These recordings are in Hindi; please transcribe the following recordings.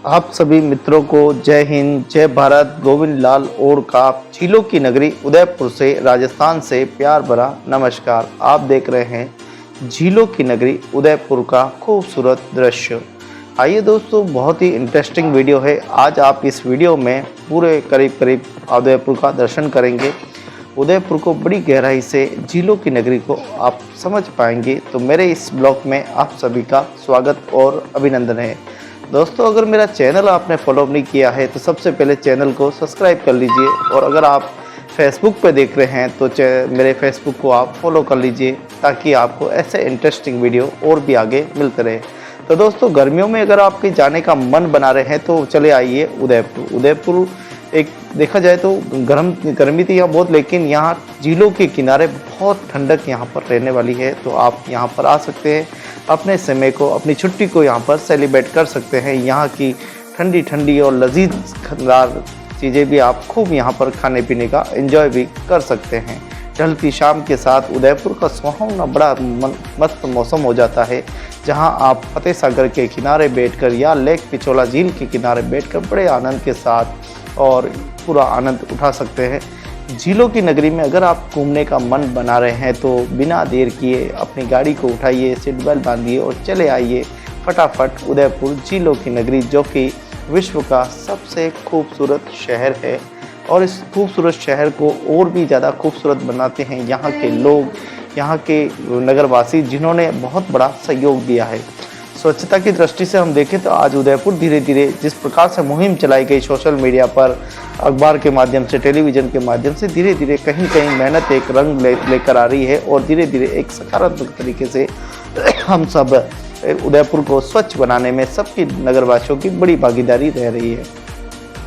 आप सभी मित्रों को जय हिंद, जय भारत। गोविंद लाल ओड का झीलों की नगरी उदयपुर से, राजस्थान से प्यार भरा नमस्कार। आप देख रहे हैं झीलों की नगरी उदयपुर का खूबसूरत दृश्य। आइए दोस्तों, बहुत ही इंटरेस्टिंग वीडियो है। आज आप इस वीडियो में पूरे करीब उदयपुर का दर्शन करेंगे। उदयपुर को बड़ी गहराई से, झीलों की नगरी को आप समझ पाएंगे। तो मेरे इस ब्लॉग में आप सभी का स्वागत और अभिनंदन है। दोस्तों, अगर मेरा चैनल आपने फॉलो नहीं किया है तो सबसे पहले चैनल को सब्सक्राइब कर लीजिए, और अगर आप फेसबुक पे देख रहे हैं तो मेरे फेसबुक को आप फॉलो कर लीजिए, ताकि आपको ऐसे इंटरेस्टिंग वीडियो और भी आगे मिलते रहे। तो दोस्तों, गर्मियों में अगर आपके जाने का मन बना रहे हैं तो चले आइए उदयपुर। उदयपुर एक देखा जाए तो गर्मी थी यहाँ बहुत, लेकिन यहाँ झीलों के किनारे बहुत ठंडक यहाँ पर रहने वाली है। तो आप यहाँ पर आ सकते हैं, अपने समय को, अपनी छुट्टी को यहाँ पर सेलिब्रेट कर सकते हैं। यहाँ की ठंडी ठंडी और लजीजदार चीज़ें भी आप खूब यहाँ पर खाने पीने का एंजॉय भी कर सकते हैं। ढलती शाम के साथ उदयपुर का सुहावना बड़ा मस्त मौसम हो जाता है, जहाँ आप फतेह सागर के किनारे बैठकर या लेक पिछोला झील के किनारे बैठकर बड़े आनंद के साथ और पूरा आनंद उठा सकते हैं। झीलों की नगरी में अगर आप घूमने का मन बना रहे हैं तो बिना देर किए अपनी गाड़ी को उठाइए, सीट बेल्ट बांधिए और चले आइए फटाफट उदयपुर झीलों की नगरी, जो कि विश्व का सबसे खूबसूरत शहर है। और इस खूबसूरत शहर को और भी ज़्यादा खूबसूरत बनाते हैं यहाँ के लोग, यहाँ के नगरवासी, जिन्होंने बहुत बड़ा सहयोग दिया है। स्वच्छता की दृष्टि से हम देखें तो आज उदयपुर धीरे धीरे जिस प्रकार से मुहिम चलाई गई सोशल मीडिया पर, अखबार के माध्यम से, टेलीविज़न के माध्यम से, धीरे धीरे कहीं कहीं मेहनत एक रंग लेकर आ रही है, और धीरे धीरे एक सकारात्मक तरीके से हम सब उदयपुर को स्वच्छ बनाने में सबकी, नगरवासियों की बड़ी भागीदारी रह रही है।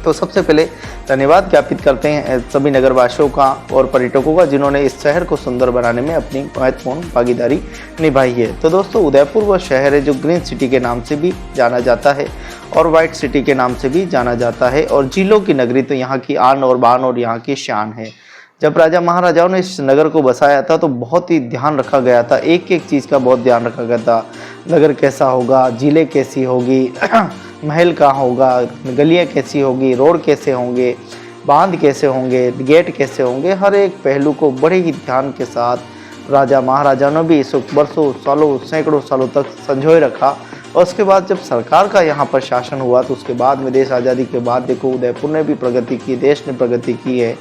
तो सबसे पहले धन्यवाद ज्ञापित करते हैं सभी नगरवासियों का और पर्यटकों का, जिन्होंने इस शहर को सुंदर बनाने में अपनी महत्वपूर्ण भागीदारी निभाई है। तो दोस्तों, उदयपुर वह शहर है जो ग्रीन सिटी के नाम से भी जाना जाता है और वाइट सिटी के नाम से भी जाना जाता है, और झीलों की नगरी तो यहाँ की आन और बान और यहाँ की शान है। जब राजा महाराजाओं ने इस नगर को बसाया था तो बहुत ही ध्यान रखा गया था, एक एक चीज़ का बहुत ध्यान रखा गया था। नगर कैसा होगा, झीलें कैसी होगी, महल कहाँ होगा, गलियाँ कैसी होगी, रोड कैसे होंगे, बांध कैसे होंगे, गेट कैसे होंगे, हर एक पहलू को बड़े ही ध्यान के साथ राजा महाराजाओं ने भी इस वर्षों सालों सैकड़ों सालों तक संजोए रखा। और उसके बाद जब सरकार का यहाँ पर शासन हुआ तो उसके बाद में, देश आज़ादी के बाद देखो, उदयपुर ने भी प्रगति की, देश ने प्रगति की है।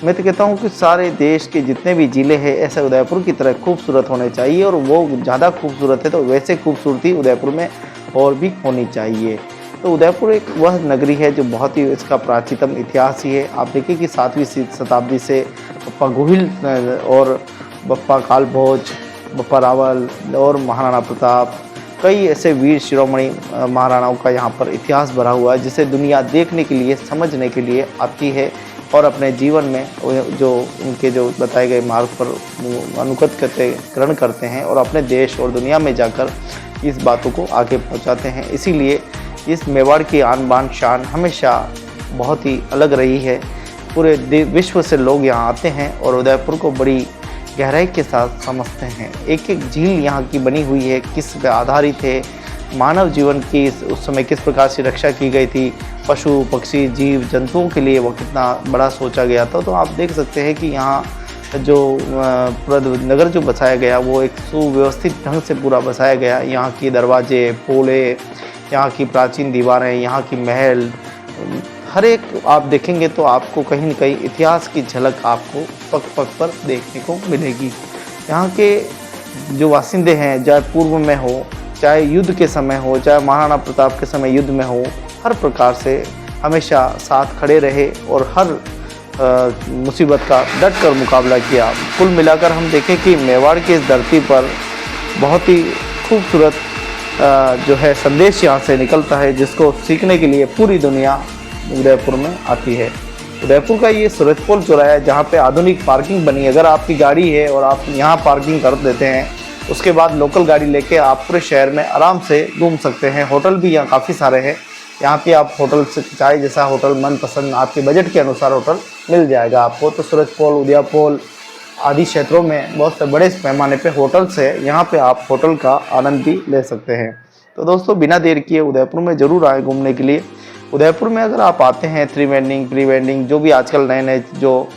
मैं तो कहता हूँ कि सारे देश के जितने भी ज़िले हैं ऐसे उदयपुर की तरह खूबसूरत होने चाहिए, और वो ज़्यादा खूबसूरत है तो वैसे खूबसूरती उदयपुर में और भी होनी चाहिए। तो उदयपुर एक वह नगरी है जो बहुत ही, इसका प्राचीनतम इतिहास ही है। आप देखिए कि 7वीं शताब्दी से बप्पा गोहिल और बप्पा कालभोज, बप्पा रावल और महाराणा प्रताप, कई ऐसे वीर शिरोमणि महाराणाओं का यहाँ पर इतिहास भरा हुआ है, जिसे दुनिया देखने के लिए, समझने के लिए आती है और अपने जीवन में जो उनके जो बताए गए मार्ग पर ग्रहण करते हैं और अपने देश और दुनिया में जाकर इस बातों को आगे पहुँचाते हैं। इसीलिए इस मेवाड़ की आन बान शान हमेशा बहुत ही अलग रही है। पूरे विश्व से लोग यहाँ आते हैं और उदयपुर को बड़ी गहराई के साथ समझते हैं। एक एक झील यहाँ की बनी हुई है, किस पर आधारित है, मानव जीवन की उस समय किस प्रकार से रक्षा की गई थी, पशु पक्षी जीव जंतुओं के लिए वो कितना बड़ा सोचा गया था। तो आप देख सकते हैं कि यहाँ जो पूरा नगर जो बसाया गया वो एक सुव्यवस्थित ढंग से पूरा बसाया गया। यहाँ की दरवाजे, पोले, यहाँ की प्राचीन दीवारें, यहाँ की महल, हर एक आप देखेंगे तो आपको कहीं न कहीं इतिहास की झलक आपको पग पग पर देखने को मिलेगी। यहाँ के जो वासिंदे हैं, चाहे पूर्व में हो, चाहे युद्ध के समय हो, चाहे महाराणा प्रताप के समय युद्ध में हो, हर प्रकार से हमेशा साथ खड़े रहे और हर मुसीबत का डट कर मुकाबला किया। कुल मिलाकर हम देखें कि मेवाड़ की इस धरती पर बहुत ही खूबसूरत जो है संदेश यहाँ से निकलता है, जिसको सीखने के लिए पूरी दुनिया उदयपुर में आती है। उदयपुर का ये सूरजपोल चौराहा है, जहाँ पे आधुनिक पार्किंग बनी है। अगर आपकी गाड़ी है और आप यहाँ पार्किंग कर देते हैं, उसके बाद लोकल गाड़ी लेके आप पूरे शहर में आराम से घूम सकते हैं। होटल भी यहाँ काफ़ी सारे हैं, यहाँ पे आप होटल से चाहे जैसा होटल मनपसंद आपके बजट के अनुसार होटल मिल जाएगा आपको। तो सूरजपोल, उदयपुर आदि क्षेत्रों में बहुत से बड़े पैमाने पे होटल्स है, यहाँ पे आप होटल का आनंद भी ले सकते हैं। तो दोस्तों, बिना देर किए उदयपुर में ज़रूर आए घूमने के लिए। उदयपुर में अगर आप आते हैं, प्री वेडिंग जो भी आजकल नए नए जो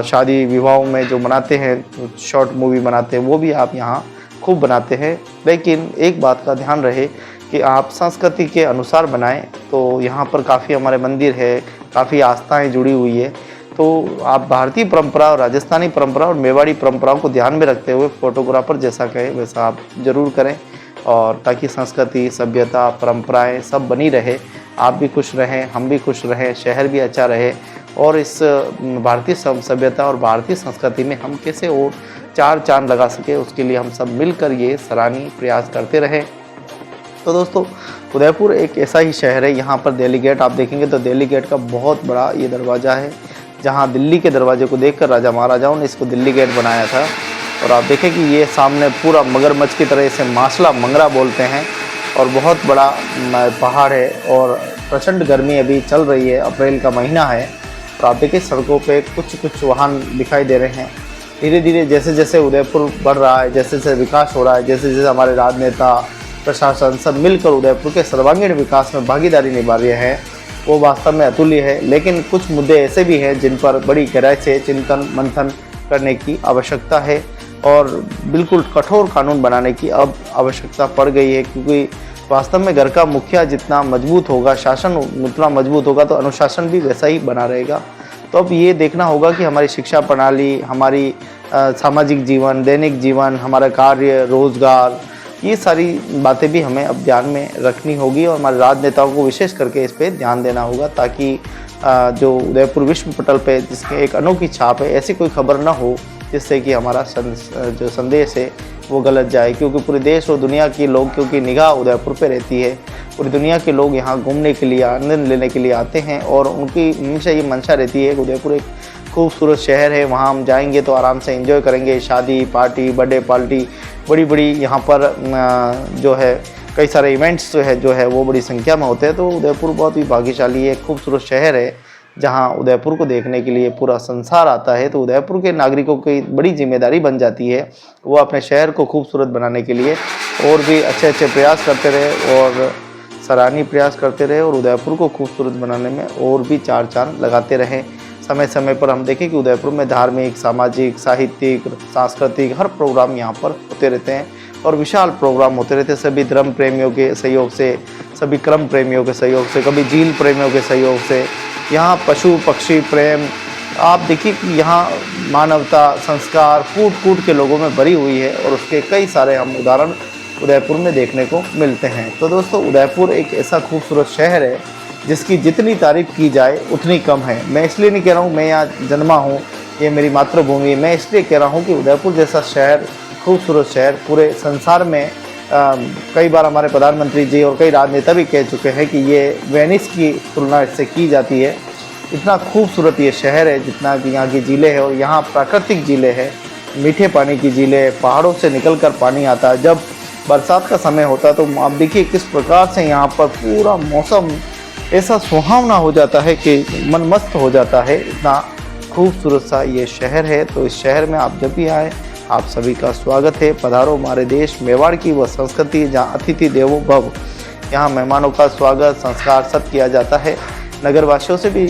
शादी विवाहों में जो बनाते हैं, शॉर्ट मूवी बनाते हैं, वो भी आप यहाँ खूब बनाते हैं। लेकिन एक बात का ध्यान रहे कि आप संस्कृति के अनुसार बनाएं। तो यहाँ पर काफ़ी हमारे मंदिर है, काफ़ी आस्थाएं जुड़ी हुई है, तो आप भारतीय परंपरा और राजस्थानी परंपरा और मेवाड़ी परंपराओं को ध्यान में रखते हुए फोटोग्राफर जैसा कहे वैसा आप ज़रूर करें, और ताकि संस्कृति, सभ्यता, परंपराएं सब बनी रहे, आप भी खुश रहें, हम भी खुश रहें, शहर भी अच्छा रहे, और इस भारतीय सभ्यता और भारतीय संस्कृति में हम कैसे और चार चांद लगा सके, उसके लिए हम सब मिलकर ये सराहनीय प्रयास करते रहें। तो दोस्तों, उदयपुर एक ऐसा ही शहर है, यहाँ पर दिल्ली गेट आप देखेंगे तो दिल्ली गेट का बहुत बड़ा ये दरवाज़ा है, जहाँ दिल्ली के दरवाजे को देखकर राजा महाराजाओं ने इसको दिल्ली गेट बनाया था। और आप देखें कि ये सामने पूरा मगरमच्छ की तरह इसे मासला मंगरा बोलते हैं, और बहुत बड़ा पहाड़ है, और प्रचंड गर्मी अभी चल रही है, अप्रैल का महीना है। तो आप देखिए सड़कों पे कुछ वाहन दिखाई दे रहे हैं। धीरे धीरे जैसे जैसे उदयपुर बढ़ रहा है, जैसे जैसे विकास हो रहा है, जैसे जैसे हमारे राजनेता, प्रशासन सब मिलकर उदयपुर के सर्वांगीण विकास में भागीदारी निभा रहे हैं, वो वास्तव में अतुल्य है। लेकिन कुछ मुद्दे ऐसे भी हैं जिन पर बड़ी गहराई से चिंतन मंथन करने की आवश्यकता है, और बिल्कुल कठोर कानून बनाने की अब आवश्यकता पड़ गई है, क्योंकि वास्तव में घर का मुखिया जितना मजबूत होगा, शासन उतना मजबूत होगा, तो अनुशासन भी वैसा ही बना रहेगा। तो अब ये देखना होगा कि हमारी शिक्षा प्रणाली, हमारी सामाजिक जीवन, दैनिक जीवन, हमारा कार्य, रोजगार, ये सारी बातें भी हमें अब ध्यान में रखनी होगी, और हमारे राजनेताओं को विशेष करके इस पर ध्यान देना होगा, ताकि जो उदयपुर विश्व पटल पे जिसके एक अनोखी छाप है, ऐसी कोई खबर ना हो जिससे कि हमारा जो संदेश है वो गलत जाए। क्योंकि पूरे देश और दुनिया के लोग, क्योंकि निगाह उदयपुर पे रहती है, पूरी दुनिया के लोग यहाँ घूमने के लिए, आनंद लेने के लिए आते हैं, और उनकी हमेशा ये मंशा रहती है कि उदयपुर एक खूबसूरत शहर है, वहाँ हम जाएंगे तो आराम से एंजॉय करेंगे, शादी पार्टी, बर्थडे पार्टी, बड़ी बड़ी यहाँ पर जो है कई सारे इवेंट्स जो है वो बड़ी संख्या में होते हैं। तो उदयपुर बहुत ही भाग्यशाली है, खूबसूरत शहर है, जहाँ उदयपुर को देखने के लिए पूरा संसार आता है। तो उदयपुर के नागरिकों की बड़ी जिम्मेदारी बन जाती है, वो अपने शहर को खूबसूरत बनाने के लिए और भी अच्छे अच्छे प्रयास करते रहे, और सराहनीय प्रयास करते रहे, और उदयपुर को खूबसूरत बनाने में और भी चार चांद लगाते रहें। समय समय पर हम देखें कि उदयपुर में धार्मिक, सामाजिक, साहित्यिक, सांस्कृतिक हर प्रोग्राम यहाँ पर होते रहते हैं, और विशाल प्रोग्राम होते रहते हैं, सभी धर्म प्रेमियों के सहयोग से, सभी क्रम प्रेमियों के सहयोग से, कभी झील प्रेमियों के सहयोग से। यहाँ पशु पक्षी प्रेम, आप देखिए कि यहाँ मानवता, संस्कार कूट कूट के लोगों में भरी हुई है, और उसके कई सारे हम उदाहरण उदयपुर में देखने को मिलते हैं। तो दोस्तों, उदयपुर एक ऐसा खूबसूरत शहर है जिसकी जितनी तारीफ़ की जाए उतनी कम है। मैं इसलिए नहीं कह रहा हूँ मैं यहाँ जन्मा हूँ, ये मेरी मातृभूमि है, मैं इसलिए कह रहा हूँ कि उदयपुर जैसा शहर, खूबसूरत शहर पूरे संसार में कई बार हमारे प्रधानमंत्री जी और कई राजनेता भी कह चुके हैं कि ये वेनिस की तुलना इससे की जाती है। इतना खूबसूरत ये शहर है, जितना कि यहाँ की झीलें हैं, और यहाँ प्राकृतिक झीलें हैं, मीठे पानी की झीलें, पहाड़ों से निकल कर पानी आता है। जब बरसात का समय होता है तो आप देखिए किस प्रकार से यहाँ पर पूरा मौसम ऐसा सुहावना हो जाता है कि मन मस्त हो जाता है। इतना खूबसूरत सा ये शहर है। तो इस शहर में आप जब भी आए, आप सभी का स्वागत है। पधारो हमारे देश मेवाड़ की वह संस्कृति जहाँ अतिथि देवो भव, यहाँ मेहमानों का स्वागत, संस्कार सब किया जाता है। नगरवासियों से भी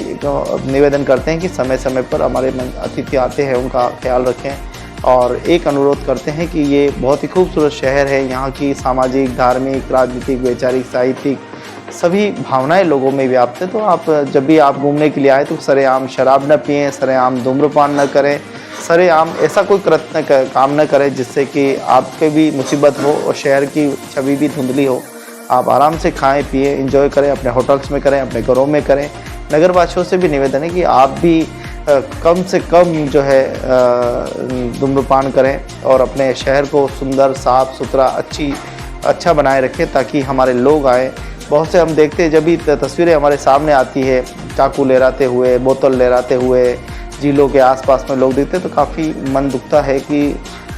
निवेदन करते हैं कि समय समय पर हमारे अतिथि आते हैं उनका ख्याल रखें, और एक अनुरोध करते हैं कि ये बहुत ही खूबसूरत शहर है। यहाँ की सामाजिक, धार्मिक, राजनीतिक, वैचारिक, साहित्यिक सभी भावनाएं लोगों में व्याप्त है। तो आप जब भी आप घूमने के लिए आए तो सरेआम शराब न पिएं, सरेआम धूम्रपान न करें, सरेआम ऐसा कोई काम न करें जिससे कि आप पे भी मुसीबत हो और शहर की छवि भी धुंधली हो। आप आराम से खाएं पिएं, एंजॉय करें, अपने होटल्स में करें, अपने घरों में करें। नगरवासियों से भी निवेदन है कि आप भी कम से कम जो है धूम्रपान करें और अपने शहर को सुंदर, साफ़ सुथरा, अच्छा बनाए रखें, ताकि हमारे लोग आएँ। बहुत से हम देखते हैं जब भी तस्वीरें हमारे सामने आती है, चाकू लहराते हुए, बोतल लहराते हुए झीलों के आसपास में लोग दिखते हैं, तो काफ़ी मन दुखता है कि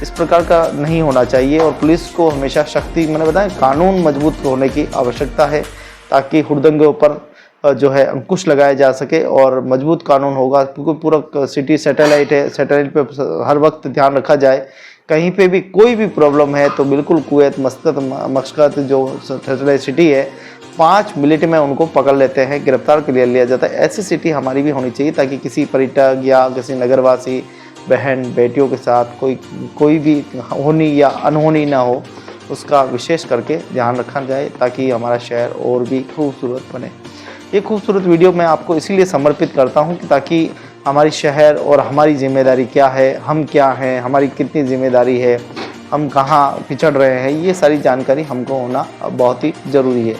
इस प्रकार का नहीं होना चाहिए। और पुलिस को हमेशा शक्ति, मैंने बताया, कानून मजबूत होने की आवश्यकता है, ताकि हुड़दंगों पर जो है अंकुश लगाया जा सके और मजबूत कानून होगा। क्योंकि पूरा सिटी सैटेलाइट है, सैटेलाइट पे हर वक्त ध्यान रखा जाए। कहीं पे भी कोई भी प्रॉब्लम है तो बिल्कुल कुवैत, मस्कत जो सैटेलाइट सिटी है 5 मिनट में उनको पकड़ लेते हैं, गिरफ्तार कर लिया जाता है। ऐसी सिटी हमारी भी होनी चाहिए ताकि किसी पर्यटक या किसी नगरवासी बहन बेटियों के साथ कोई भी होनी या अनहोनी ना हो, उसका विशेष करके ध्यान रखा जाए ताकि हमारा शहर और भी खूबसूरत बने। ये खूबसूरत वीडियो मैं आपको इसीलिए समर्पित करता हूँ कि ताकि हमारी शहर और हमारी जिम्मेदारी क्या है, हम क्या हैं, हमारी कितनी जिम्मेदारी है, हम कहाँ पिछड़ रहे हैं, ये सारी जानकारी हमको होना बहुत ही ज़रूरी है।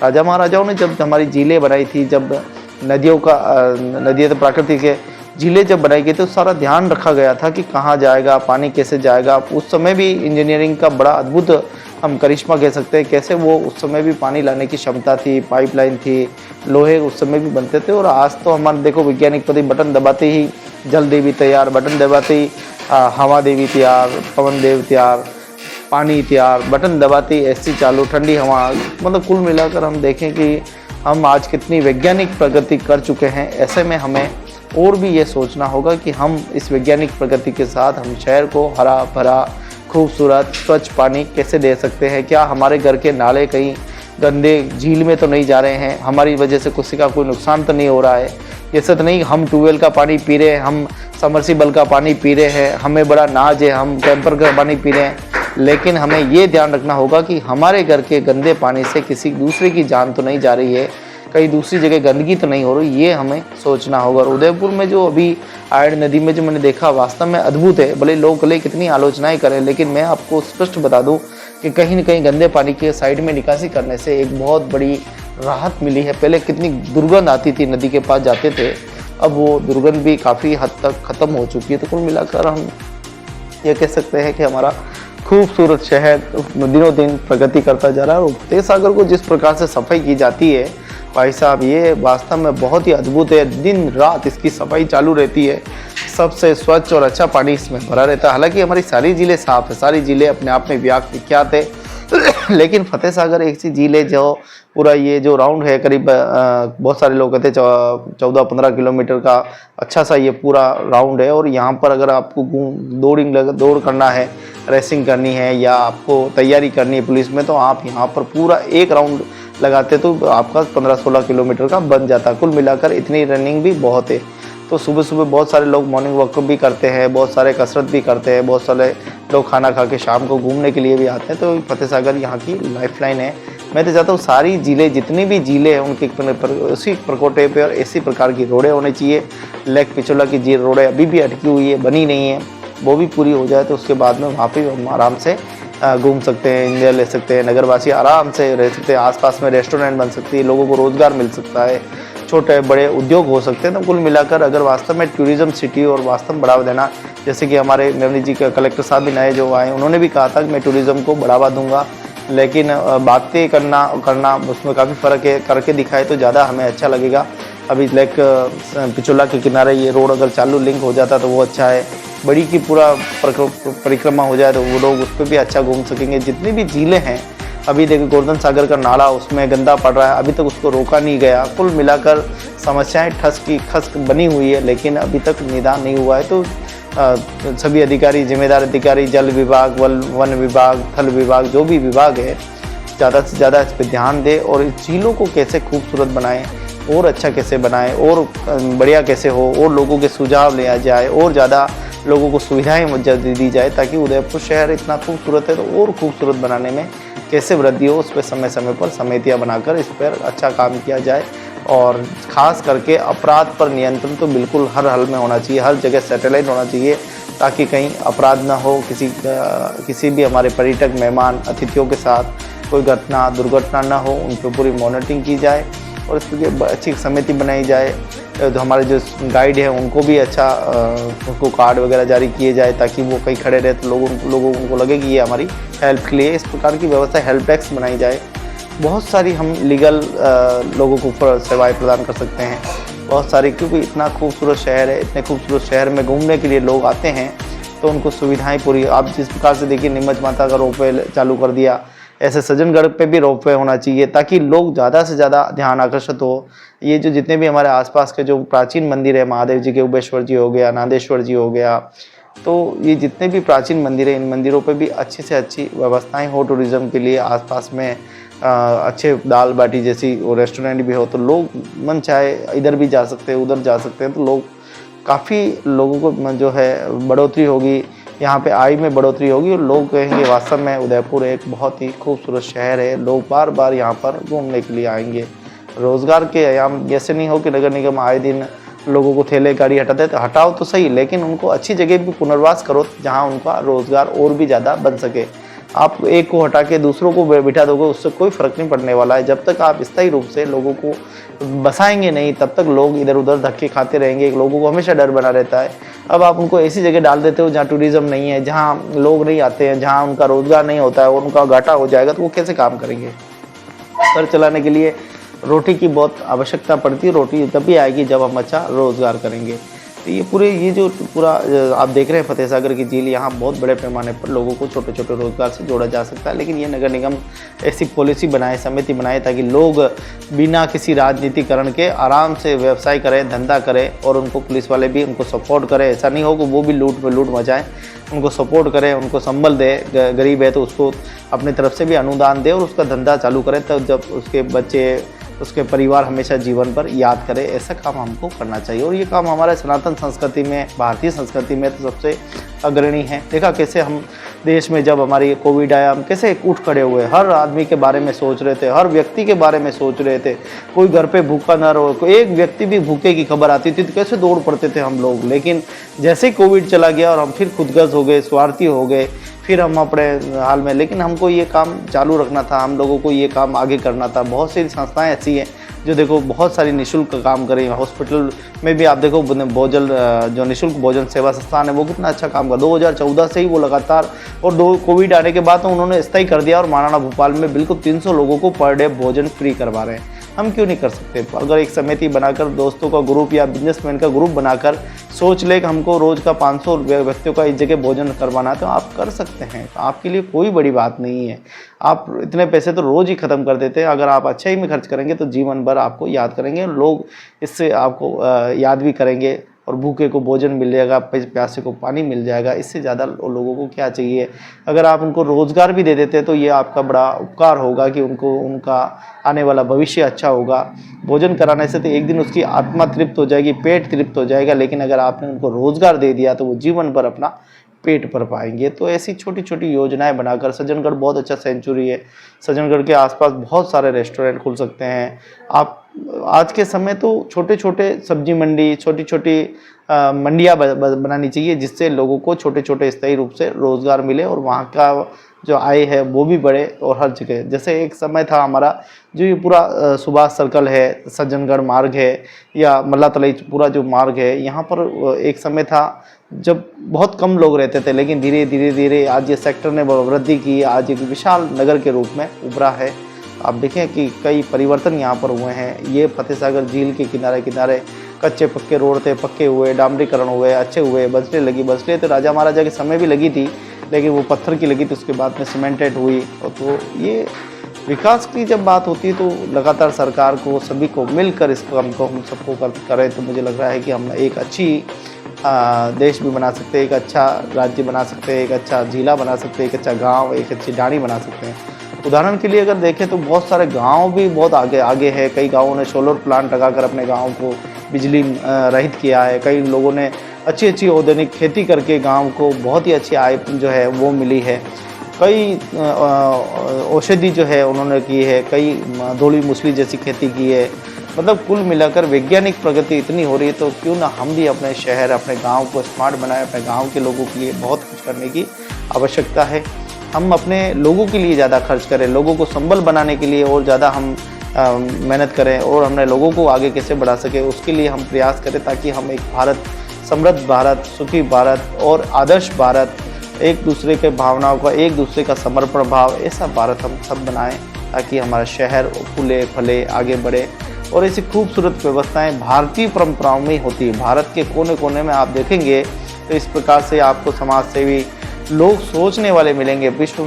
राजा महाराजाओं ने जब हमारी झीलें बनाई थी, जब नदियाँ तो प्राकृतिक है, झीलें जब बनाई गई तो सारा ध्यान रखा गया था कि कहाँ जाएगा पानी, कैसे जाएगा। उस समय भी इंजीनियरिंग का बड़ा अद्भुत हम करिश्मा कह सकते हैं, कैसे वो उस समय भी पानी लाने की क्षमता थी, पाइपलाइन थी, लोहे उस समय भी बनते थे। और आज तो हमारे देखो वैज्ञानिक पति बटन दबाते ही जल देवी तैयार, बटन दबाते ही हवा देवी तैयार, पवन देव तैयार, पानी तैयार, बटन दबाते ही एसी चालू, ठंडी हवा। मतलब कुल मिलाकर हम देखें कि हम आज कितनी वैज्ञानिक प्रगति कर चुके हैं। ऐसे में हमें और भी ये सोचना होगा कि हम इस वैज्ञानिक प्रगति के साथ हम शहर को हरा भरा खूबसूरत स्वच्छ पानी कैसे दे सकते हैं। क्या हमारे घर के नाले कहीं गंदे झील में तो नहीं जा रहे हैं, हमारी वजह से किसी का कोई नुकसान तो नहीं हो रहा है। ऐसा तो नहीं हम ट्यूबवेल का पानी पी रहे हैं, हम समरसीबल का पानी पी रहे हैं, हमें बड़ा नाज है, हम टैंकर का पानी पी रहे हैं। लेकिन हमें ये ध्यान रखना होगा कि हमारे घर के गंदे पानी से किसी दूसरे की जान तो नहीं जा रही है, कहीं दूसरी जगह गंदगी तो नहीं हो रही, ये हमें सोचना होगा। और उदयपुर में जो अभी आयड़ नदी में जो मैंने देखा वास्तव में अद्भुत है। भले लोग भले कितनी आलोचनाएं करें, लेकिन मैं आपको स्पष्ट बता दूं कि कहीं न कहीं गंदे पानी के साइड में निकासी करने से एक बहुत बड़ी राहत मिली है। पहले कितनी दुर्गंध आती थी, नदी के पास जाते थे, अब वो दुर्गंध भी काफ़ी हद तक ख़त्म हो चुकी है। तो कुल मिलाकर हम ये कह सकते हैं कि हमारा खूबसूरत शहर दिनों दिन प्रगति करता जा रहा है। और फतेह सागर को जिस प्रकार से सफाई की जाती है भाई साहब, ये वास्तव में बहुत ही अद्भुत है। दिन रात इसकी सफाई चालू रहती है, सबसे स्वच्छ और अच्छा पानी इसमें भरा रहता है। हालांकि हमारी सारी झीलें साफ है, सारी झीलें अपने आप में विख्यात है, लेकिन फतेह सागर एक सी झील है जो पूरा ये जो राउंड है करीब बहुत सारे लोग कहते हैं 14-15 किलोमीटर का अच्छा सा ये पूरा राउंड है। और यहाँ पर अगर आपको दौड़ करना है, रेसिंग करनी है या आपको तैयारी करनी है पुलिस में, तो आप यहाँ पर पूरा एक राउंड लगाते तो आपका 15-16 किलोमीटर का बन जाता। कुल मिलाकर इतनी रनिंग भी बहुत है। तो सुबह सुबह बहुत सारे लोग मॉर्निंग वॉक भी करते हैं, बहुत सारे कसरत भी करते हैं, बहुत सारे लोग खाना खा के शाम को घूमने के लिए भी आते हैं। तो फतेह सागर यहाँ की लाइफलाइन है। मैं तो चाहता हूँ सारी झीलें, जितनी भी झीलें हैं, उनके उसी प्रकोटे पे और इसी प्रकार की रोडें होनी चाहिए। लेक पिछोला की झील रोडें अभी भी अटकी हुई है, बनी नहीं है, वो भी पूरी हो जाए तो उसके बाद में वहाँ पर हम आराम से घूम सकते हैं, एंजॉय ले सकते हैं, नगरवासी आराम से रह सकते हैं, आसपास में रेस्टोरेंट बन सकती है, लोगों को रोज़गार मिल सकता है, छोटे बड़े उद्योग हो सकते हैं। तो कुल मिलाकर अगर वास्तव में टूरिज़्म सिटी और वास्तव में बढ़ावा देना, जैसे कि हमारे मेमनी जी के कलेक्टर साहब भी नए जो आए, उन्होंने भी कहा था कि मैं टूरिज़्म को बढ़ावा दूंगा, लेकिन बातें करना उसमें काफ़ी फ़र्क है। करके दिखाए तो ज़्यादा हमें अच्छा लगेगा। अभी लेक पिछोला के किनारे ये रोड अगर चालू लिंक हो जाता तो वो अच्छा है। बड़ी की पूरा परिक्रमा हो जाए तो वो लोग उस पर भी अच्छा घूम सकेंगे। जितनी भी झीलें हैं, अभी देखो गोवर्धन सागर का नाला उसमें गंदा पड़ रहा है, अभी तक उसको रोका नहीं गया। कुल मिलाकर समस्याएं ठस बनी हुई है, लेकिन अभी तक निदान नहीं हुआ है। तो सभी अधिकारी, जिम्मेदार अधिकारी, जल विभाग, वन विभाग, थल विभाग, जो भी विभाग है, ज़्यादा से ज़्यादा इस पर ध्यान दे और इस झीलों को कैसे खूबसूरत बनाएं और अच्छा कैसे बनाएं और बढ़िया कैसे हो, और लोगों के सुझाव लिया जाए और ज़्यादा लोगों को सुविधाएं दी जाए, ताकि उदयपुर शहर इतना खूबसूरत है तो और खूबसूरत बनाने में कैसे वृद्धि हो, उस पर समय समय पर समितियां बनाकर इस पर अच्छा काम किया जाए। और ख़ास करके अपराध पर नियंत्रण तो बिल्कुल हर हाल में होना चाहिए, हर जगह सैटेलाइट होना चाहिए, ताकि कहीं अपराध ना हो, किसी भी हमारे पर्यटक मेहमान अतिथियों के साथ कोई दुर्घटना ना हो, उन पर पूरी मॉनिटरिंग की जाए और इस पर अच्छी समिति बनाई जाए। तो हमारे जो गाइड है उनको भी अच्छा उनको कार्ड वगैरह जारी किए जाए, ताकि वो कहीं खड़े रहे तो लोगों को लगे कि ये हमारी हेल्प के लिए। इस प्रकार की व्यवस्था, हेल्प डेस्क बनाई जाए। बहुत सारी हम लीगल लोगों को सेवाएं प्रदान कर सकते हैं, बहुत सारी, क्योंकि इतना खूबसूरत शहर है। इतने खूबसूरत शहर में घूमने के लिए लोग आते हैं तो उनको सुविधाएं पूरी, आप जिस प्रकार से देखिए नीमच माता का रोपवे चालू कर दिया, ऐसे सज्जनगढ़ पे भी रोपवे होना चाहिए, ताकि लोग ज़्यादा से ज़्यादा ध्यान आकर्षित हो। ये जो जितने भी हमारे आसपास के जो प्राचीन मंदिर है, महादेव जी के, उबेश्वर जी हो गया, नादेश्वर जी हो गया, तो ये जितने भी प्राचीन मंदिर हैं, इन मंदिरों पे भी अच्छी से अच्छी व्यवस्थाएं हो टूरिज़्म के लिए। आसपास में अच्छे दाल बाटी जैसी वो रेस्टोरेंट भी हो तो लोग मन चाहे इधर भी जा सकते हैं, उधर जा सकते हैं, तो लोग काफ़ी लोगों को जो है बढ़ोतरी होगी, यहाँ पे आय में बढ़ोतरी होगी और लोग कहेंगे वास्तव में उदयपुर एक बहुत ही खूबसूरत शहर है, लोग बार बार यहाँ पर घूमने के लिए आएंगे। रोज़गार के आयाम ऐसे नहीं हो कि नगर निगम आए दिन लोगों को ठेले गाड़ी हटाते, तो हटाओ तो सही, लेकिन उनको अच्छी जगह भी पुनर्वास करो जहाँ उनका रोज़गार और भी ज़्यादा बन सके। आप एक को हटा के दूसरों को बिठा दोगे, उससे कोई फ़र्क नहीं पड़ने वाला है। जब तक आप स्थायी रूप से लोगों को बसाएंगे नहीं, तब तक लोग इधर उधर धक्के खाते रहेंगे, लोगों को हमेशा डर बना रहता है। अब आप उनको ऐसी जगह डाल देते हो जहाँ टूरिज़्म नहीं है, जहाँ लोग नहीं आते हैं, जहाँ उनका रोज़गार नहीं होता है और उनका घाटा हो जाएगा, तो वो कैसे काम करेंगे? घर चलाने के लिए रोटी की बहुत आवश्यकता पड़ती है। रोटी तभी आएगी जब हम अच्छा रोज़गार करेंगे। तो ये जो पूरा आप देख रहे हैं फतेह सागर की झील, यहाँ बहुत बड़े पैमाने पर लोगों को छोटे छोटे रोज़गार से जोड़ा जा सकता है। लेकिन ये नगर निगम ऐसी पॉलिसी बनाए, समिति बनाए, ताकि लोग बिना किसी राजनीतिकरण के आराम से व्यवसाय करें, धंधा करें और उनको पुलिस वाले भी उनको सपोर्ट करें। ऐसा नहीं हो कि वो भी लूट पे लूट मचाएं, उनको सपोर्ट करें, उनको संबल दे, गरीब है तो उसको अपनी तरफ से भी अनुदान दे और उसका धंधा चालू करें, तब जब उसके बच्चे, उसके परिवार हमेशा जीवन पर याद करे। ऐसा काम हमको करना चाहिए और ये काम हमारे सनातन संस्कृति में, भारतीय संस्कृति में तो सबसे अग्रणी है। देखा कैसे हम देश में जब हमारी कोविड आया, हम कैसे उठ खड़े हुए, हर आदमी के बारे में सोच रहे थे, हर व्यक्ति के बारे में सोच रहे थे। कोई घर पे भूखा ना रहो, कोई एक व्यक्ति भी भूखे की खबर आती थी तो कैसे दौड़ पड़ते थे हम लोग। लेकिन जैसे ही कोविड चला गया और हम फिर खुदगर्ज हो गए, स्वार्थी हो गए, फिर हम अपने हाल में। लेकिन हमको ये काम चालू रखना था, हम लोगों को ये काम आगे करना था। बहुत सी संस्थाएं ऐसी हैं जो देखो बहुत सारी निःशुल्क काम करें। हॉस्पिटल में भी आप देखो भोजन, जो निःशुल्क भोजन सेवा संस्थान है वो कितना अच्छा काम कर, 2014 से ही वो लगातार, और कोविड आने के बाद तो उन्होंने स्थायी कर दिया और महाराणा भोपाल में बिल्कुल 300 लोगों को पर डे भोजन फ्री करवा रहे हैं। हम क्यों नहीं कर सकते? अगर एक समिति बनाकर, दोस्तों का ग्रुप या बिजनेसमैन का ग्रुप बनाकर सोच ले कि हमको रोज़ का 500 व्यक्तियों का इस जगह भोजन करवाना है, तो आप कर सकते हैं। आपके लिए कोई बड़ी बात नहीं है। आप इतने पैसे तो रोज़ ही ख़त्म कर देते हैं। अगर आप अच्छाई में खर्च करेंगे तो जीवन भर आपको याद करेंगे, लोग इससे आपको याद भी करेंगे और भूखे को भोजन मिल जाएगा, प्यासे को पानी मिल जाएगा। इससे ज़्यादा लोगों को क्या चाहिए? अगर आप उनको रोज़गार भी दे देते हैं तो ये आपका बड़ा उपकार होगा कि उनको, उनका आने वाला भविष्य अच्छा होगा। भोजन कराने से तो एक दिन उसकी आत्मा तृप्त हो जाएगी, पेट तृप्त हो जाएगा, लेकिन अगर आपने उनको रोज़गार दे दिया तो वो जीवन भर अपना पेट भर पाएंगे। तो ऐसी छोटी छोटी योजनाएं बनाकर, सज्जनगढ़ बहुत अच्छा सेंचुरी है, सज्जनगढ़ के आसपास बहुत सारे रेस्टोरेंट खुल सकते हैं। आप आज के समय तो छोटे छोटे सब्जी मंडी, छोटी छोटी मंडियाँ बनानी चाहिए, जिससे लोगों को छोटे छोटे स्थायी रूप से रोज़गार मिले और वहाँ का जो आय है वो भी बढ़े। और हर जगह, जैसे एक समय था हमारा जो ये पूरा सुभाष सर्कल है, सज्जनगढ़ मार्ग है, या मल्ला तलाई पूरा जो मार्ग है, यहाँ पर एक समय था जब बहुत कम लोग रहते थे, लेकिन धीरे धीरे धीरे आज ये सेक्टर ने वृद्धि की, आज एक विशाल नगर के रूप में उभरा है। आप देखें कि कई परिवर्तन यहाँ पर हुए हैं। ये फतेह सागर झील के किनारे किनारे कच्चे पक्के रोड थे, पक्के हुए, डामरीकरण हुए, अच्छे हुए, बसलें लगी। बसलें तो राजा महाराजा के समय भी लगी थी, लेकिन वो पत्थर की लगी थी, उसके बाद में सीमेंटेड हुई। और तो ये विकास की जब बात होती है तो लगातार सरकार को, सभी को मिलकर इस काम को हम सबको करें तो मुझे लग रहा है कि हम एक अच्छी देश भी बना सकते हैं, एक अच्छा राज्य बना सकते हैं, एक अच्छा जिला बना सकते हैं, एक अच्छा गांव, एक अच्छी डाणी बना सकते हैं। उदाहरण के लिए अगर देखें तो बहुत सारे गांव भी बहुत आगे है। कई गांवों ने सोलर प्लांट लगाकर अपने गांव को बिजली रहित किया है। कई लोगों ने अच्छी ऑर्गेनिक खेती करके गांव को बहुत ही अच्छी आय जो है वो मिली है। कई औषधि जो है उन्होंने की है, कई धोली मूसली जैसी खेती की है। मतलब कुल मिलाकर वैज्ञानिक प्रगति इतनी हो रही है, तो क्यों ना हम भी अपने शहर, अपने गांव को स्मार्ट बनाएं। अपने गांव के लोगों के लिए बहुत कुछ करने की आवश्यकता है। हम अपने लोगों के लिए ज़्यादा खर्च करें, लोगों को संबल बनाने के लिए और ज़्यादा हम मेहनत करें और हमने लोगों को आगे कैसे बढ़ा सके उसके लिए हम प्रयास करें, ताकि हम एक भारत, समृद्ध भारत, सुखी भारत और आदर्श भारत, एक दूसरे के भावनाओं का, एक दूसरे का समर्पण भाव, ऐसा भारत हम सब बनाएं, ताकि हमारा शहर फूले फले आगे बढ़े। और ऐसी खूबसूरत व्यवस्थाएं भारतीय परंपराओं में ही होती है। भारत के कोने कोने में आप देखेंगे तो इस प्रकार से आपको समाज सेवी लोग सोचने वाले मिलेंगे। विश्व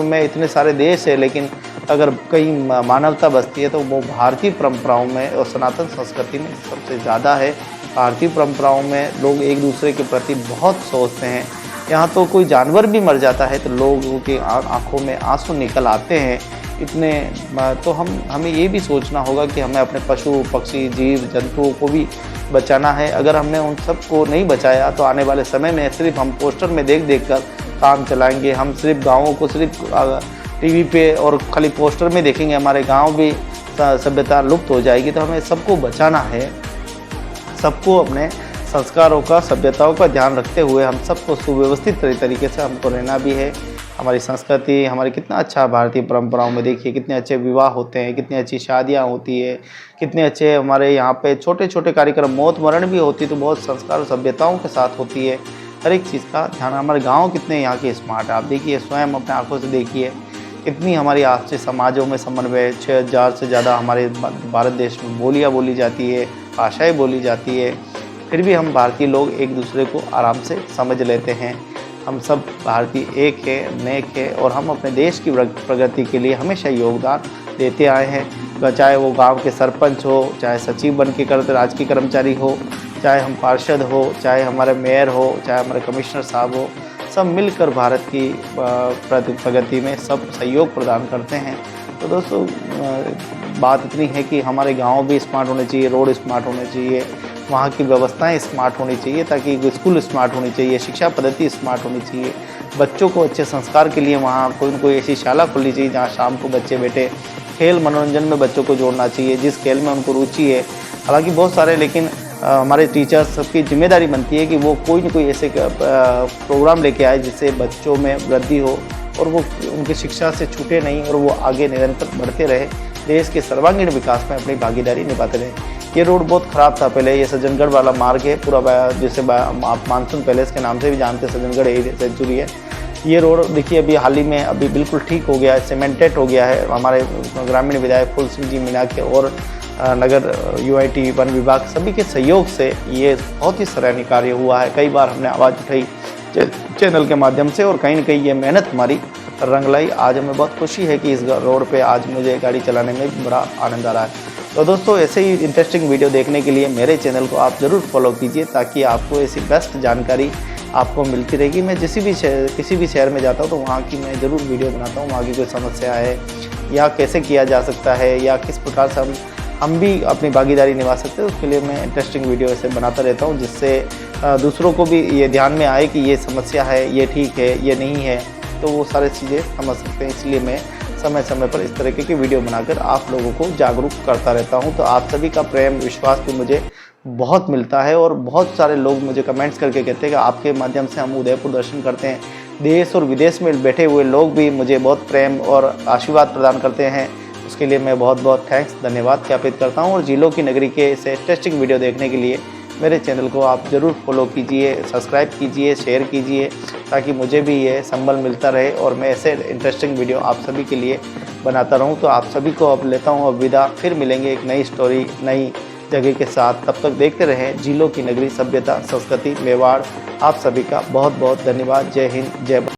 में इतने सारे देश है, लेकिन अगर कहीं मानवता बसती है तो वो भारतीय परंपराओं में और सनातन संस्कृति में सबसे ज़्यादा है। भारतीय परंपराओं में लोग एक दूसरे के प्रति बहुत सोचते हैं। यहाँ तो कोई जानवर भी मर जाता है तो लोगों की आंखों में आंसू निकल आते हैं। इतने तो हमें ये भी सोचना होगा कि हमें अपने पशु पक्षी जीव जंतुओं को भी बचाना है। अगर हमने उन सब को नहीं बचाया तो आने वाले समय में सिर्फ हम पोस्टर में देख कर काम चलाएंगे। हम सिर्फ गाँवों को सिर्फ टीवी पे और खाली पोस्टर में देखेंगे, हमारे गाँव भी सभ्यता लुप्त हो जाएगी। तो हमें सबको बचाना है, सबको अपने संस्कारों का सभ्यताओं का ध्यान रखते हुए हम सबको सुव्यवस्थित तरीके से हमको रहना भी है। हमारी संस्कृति, हमारी कितना अच्छा भारतीय परंपराओं में देखिए कितने अच्छे विवाह होते हैं, कितनी अच्छी शादियां होती है, कितने अच्छे हमारे यहाँ पे छोटे छोटे कार्यक्रम, मौत मरण भी होती है तो बहुत संस्कार और सभ्यताओं के साथ होती है। हर एक चीज़ का ध्यान। हमारे गाँव कितने यहाँ के स्मार्ट है, आप देखिए, स्वयं अपने आँखों से देखिए कितनी हमारी आपसी समाजों में समन्वय। 6000 से ज़्यादा हमारे भारत देश में बोलियाँ बोली जाती है, भाषाएँ बोली जाती है, फिर भी हम भारतीय लोग एक दूसरे को आराम से समझ लेते हैं। हम सब भारतीय एक है, नेक है और हम अपने देश की प्रगति के लिए हमेशा योगदान देते आए हैं। चाहे वो गांव के सरपंच हो, चाहे सचिव बन के करते राजकीय कर्मचारी हो, चाहे हम पार्षद हो, चाहे हमारे मेयर हो, चाहे हमारे कमिश्नर साहब हो, सब मिलकर भारत की प्रगति में सब सहयोग प्रदान करते हैं। तो दोस्तों बात इतनी है कि हमारे गांव भी स्मार्ट होने चाहिए, रोड स्मार्ट होने चाहिए, वहाँ की व्यवस्थाएं स्मार्ट होनी चाहिए, ताकि स्कूल स्मार्ट होनी चाहिए, शिक्षा पद्धति स्मार्ट होनी चाहिए। बच्चों को अच्छे संस्कार के लिए वहाँ कोई न कोई ऐसी शाला खोलनी चाहिए जहाँ शाम को बच्चे बैठे खेल मनोरंजन में बच्चों को जोड़ना चाहिए, जिस खेल में उनको रुचि है। हालांकि बहुत सारे, लेकिन हमारे टीचर्स सबकी जिम्मेदारी बनती है कि वो कोई न कोई ऐसे प्रोग्राम लेके आए जिससे बच्चों में वृद्धि हो और वो उनकी शिक्षा से छूटे नहीं और वो आगे निरंतर बढ़ते रहे, देश के सर्वांगीण विकास में अपनी भागीदारी निभाते रहे। ये रोड बहुत ख़राब था पहले, ये सज्जनगढ़ वाला मार्ग है पूरा, जिसे आप मानसून पैलेस के नाम से भी जानते हैं, सज्जनगढ़ एरिया सेंचुरी है। ये रोड देखिए अभी हाल ही में अभी बिल्कुल ठीक हो गया है, सीमेंटेड हो गया है। हमारे ग्रामीण विधायक फूल सिंह जी मीणा के और नगर UIT वन विभाग सभी के सहयोग से ये बहुत ही सराहनीय कार्य हुआ है। कई बार हमने आवाज़ उठाई चैनल के माध्यम से और कहीं न कहीं ये मेहनत हमारी रंग लाई। आज हमें बहुत खुशी है कि इस रोड पे आज मुझे गाड़ी चलाने में भी बड़ा आनंद आ रहा है। तो दोस्तों ऐसे ही इंटरेस्टिंग वीडियो देखने के लिए मेरे चैनल को आप ज़रूर फॉलो कीजिए, ताकि आपको ऐसी बेस्ट जानकारी आपको मिलती रहेगी। मैं किसी भी शहर में जाता हूँ तो वहाँ की मैं ज़रूर वीडियो बनाता हूँ, वहाँ की कोई समस्या है या कैसे किया जा सकता है या किस प्रकार से हम भी अपनी भागीदारी निभा सकते हैं, उसके लिए मैं इंटरेस्टिंग वीडियो ऐसे बनाता रहता हूँ, जिससे दूसरों को भी ये ध्यान में आए कि ये समस्या है, ये ठीक है, ये नहीं है, तो वो सारी चीज़ें समझ सकते हैं। इसलिए मैं समय समय पर इस तरीके की वीडियो बनाकर आप लोगों को जागरूक करता रहता हूं। तो आप सभी का प्रेम विश्वास भी मुझे बहुत मिलता है और बहुत सारे लोग मुझे कमेंट्स करके कहते हैं कि आपके माध्यम से हम उदयपुर दर्शन करते हैं। देश और विदेश में बैठे हुए लोग भी मुझे बहुत प्रेम और आशीर्वाद प्रदान करते हैं। उसके लिए मैं बहुत बहुत थैंक्स, धन्यवाद ज्ञापित करता हूँ। और झीलों की नगरी के ऐसे इंटरेस्टिंग वीडियो देखने के लिए मेरे चैनल को आप ज़रूर फॉलो कीजिए, सब्सक्राइब कीजिए, शेयर कीजिए, ताकि मुझे भी ये संबल मिलता रहे और मैं ऐसे इंटरेस्टिंग वीडियो आप सभी के लिए बनाता रहूं। तो आप सभी को अब लेता हूं अब विदा, फिर मिलेंगे एक नई स्टोरी नई जगह के साथ। तब तक देखते रहें झीलों की नगरी, सभ्यता संस्कृति मेवाड़। आप सभी का बहुत बहुत धन्यवाद। जय हिंद, जय भारत।